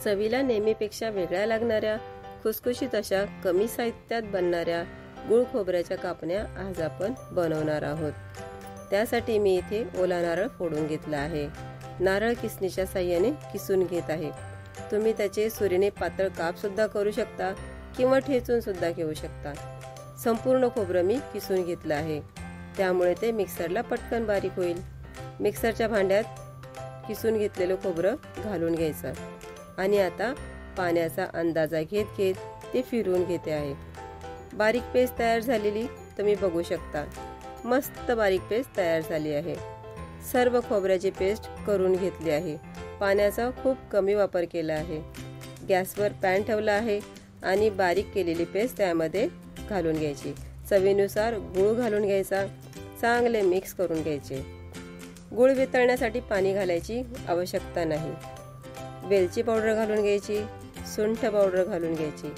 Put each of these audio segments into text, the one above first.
चवीला नेहमीपेक्षा वेगळ्या लागणाऱ्या खुसखुशीत अशा कमी साहित्यात बनणाऱ्या गुळ खोबऱ्याच्या कापण्या आज आपण बनवणार आहोत। त्यासाठी मी इथे ओला नारळ फोडून घेतला आहे। नारळ किसणीच्या साहाय्याने किसून घेत आहे। तुम्ही त्याचे सुरीने पातळ काप सुद्धा करू शकता किंवा ठेचून सुद्धा घेऊ शकता। संपूर्ण खोबरं मी किसून घेतलं आहे, त्यामुळे ते मिक्सरला पटकन बारीक होईल। मिक्सरच्या भांड्यात किसून घेतलेलं खोबरं घालून घ्यायचं आणि आता पाण्याचा अंदाजा घेत घेत ते फिरवून घेते आहे। बारीक पेस्ट तयार झालेली तुम्ही बघू शकता। मस्त बारीक पेस्ट तयार झाली आहे। सर्व खोबऱ्याची पेस्ट करून घेतली आहे। पाण्याचा खूप कमी वापर केला आहे। गॅसवर पॅन ठेवला आहे आणि बारीक केलेली पेस्ट त्यामध्ये घालून घ्यायची। चवीनुसार गूळ घालून घ्यायचा। चांगले मिक्स करून घ्यायचे। गूळ वितळण्यासाठी पाणी घालायची आवश्यकता नाही। वेलची पावडर घालून घ्यायची, सुंठ पावडर घालून घ्यायची।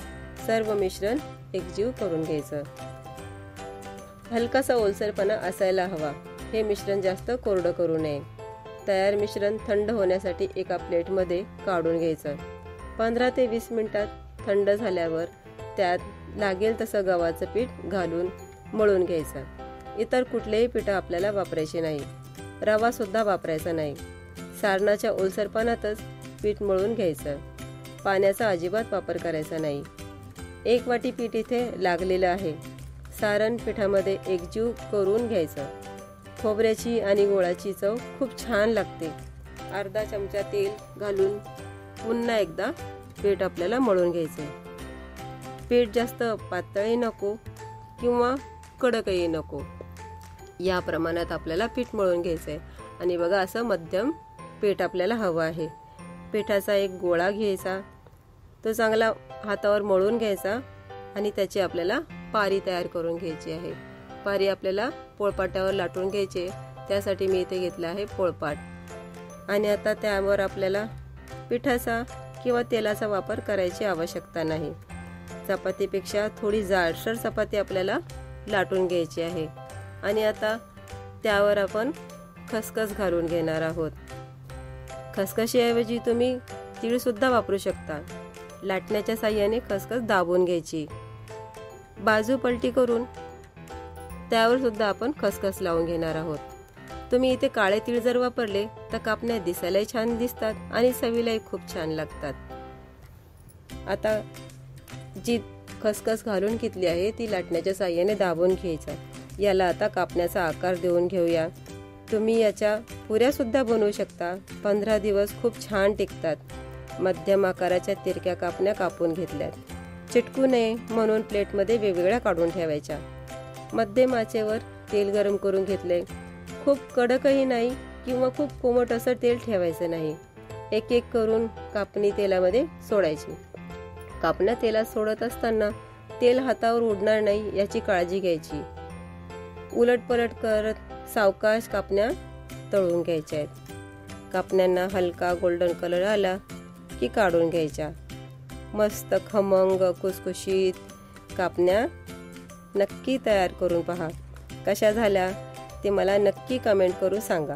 सर्व मिश्रण एकजीव करून घ्यायचं। हलकासा ओलसरपणा असायला हवा। हे मिश्रण जास्त कोरडं करू नये। तयार मिश्रण थंड होण्यासाठी एका प्लेटमध्ये काढून घ्यायचं। 15 ते 20 मिनिटात थंड झाल्यावर त्यात लागेल तसं गव्हाचं पीठ घालून मळून घ्यायचं। इतर कुठलेही पीठ आपल्याला वापरायचे नाही। रवा सुद्धा वापरायचा नाही। सारणाच्या ओलसरपणातच पीठ मळून घ्यायचं। पाण्याचा अजिबात वापर करायचा नाही। 1 वाटी पीठ इथे लागलेलं आहे। सारण पिठामध्ये एकजीव करून घ्यायचं। खोबऱ्याची आणि गुळाची चव खूप छान लागते। अर्धा चमचा तेल घालून पुन्हा एकदा पीठ आपल्याला मळून घ्यायचे। पीठ जास्त पातळही नको किंवा कडकही नको, या प्रमाणात आपल्याला पीठ मळून घ्यायचंय। आणि बघा असं मध्यम पीठ आपल्याला हवं आहे। पिठाचा एक गोळा घ्यायचा, तो चांगला हातावर मळून घ्यायचा आणि त्याची आपल्याला पारी तयार करून घ्यायची आहे। पारी आपल्याला पोळपाटावर लाटून घ्यायचे, त्यासाठी मी इथे घेतला आहे पोळपाट। आणि आता त्यावर आपल्याला पिठाचा किंवा तेलाचा वापर करायची आवश्यकता नाही। चपातीपेक्षा थोडी जाडसर चपाती आपल्याला लाटून घ्यायची आहे। आणि आता त्यावर आपण खसखस घालून घेणार आहोत। खसखशीऐवजी तुम्ही तीळ सुद्धा वापरू शकता। लाटण्याच्या साहाय्याने खसखस दाबून घ्यायची। बाजू पलटी करून त्यावर सुद्धा आपण खसखस लावून घेणार आहोत। तुम्ही इथे काळे तीळ जर वापरले तर कापण्या दिसायलाही छान दिसतात आणि चवीलाही खूप छान लागतात। आता जी खसखस घालून घेतली आहे ती लाटण्याच्या साहाय्याने दाबून घ्यायचा। याला आता कापण्याचा आकार देऊन घेऊया। तुम्ही याच्या पुऱ्या सुद्धा बनवू शकता। 15 दिवस खूप छान टिकतात। मध्यम आकाराच्या तिरक्या कापण्या कापून घेतल्यात। चिटकू नये म्हणून प्लेटमध्ये वेगवेगळ्या काढून ठेवायच्या। मध्यम आचेवर तेल गरम करून घेतले। खूप कडकही नाही किंवा खूप कोमट असं तेल ठेवायचं नाही। एक एक करून कापणी तेलामध्ये सोडायची। कापण्या तेलात सोडत असताना तेल हातावर उडणार नाही याची काळजी घ्यायची। उलटपलट करत सावकाश कापण्या तळून घ्यायच्या आहेत। कापण्यांना हलका गोल्डन कलर आला की काढून घ्यायच्या। मस्त खमंग खुसखुशीत कापण्या नक्की तयार करून पहा। कशा झाल्या ते मला नक्की कमेंट करून सांगा।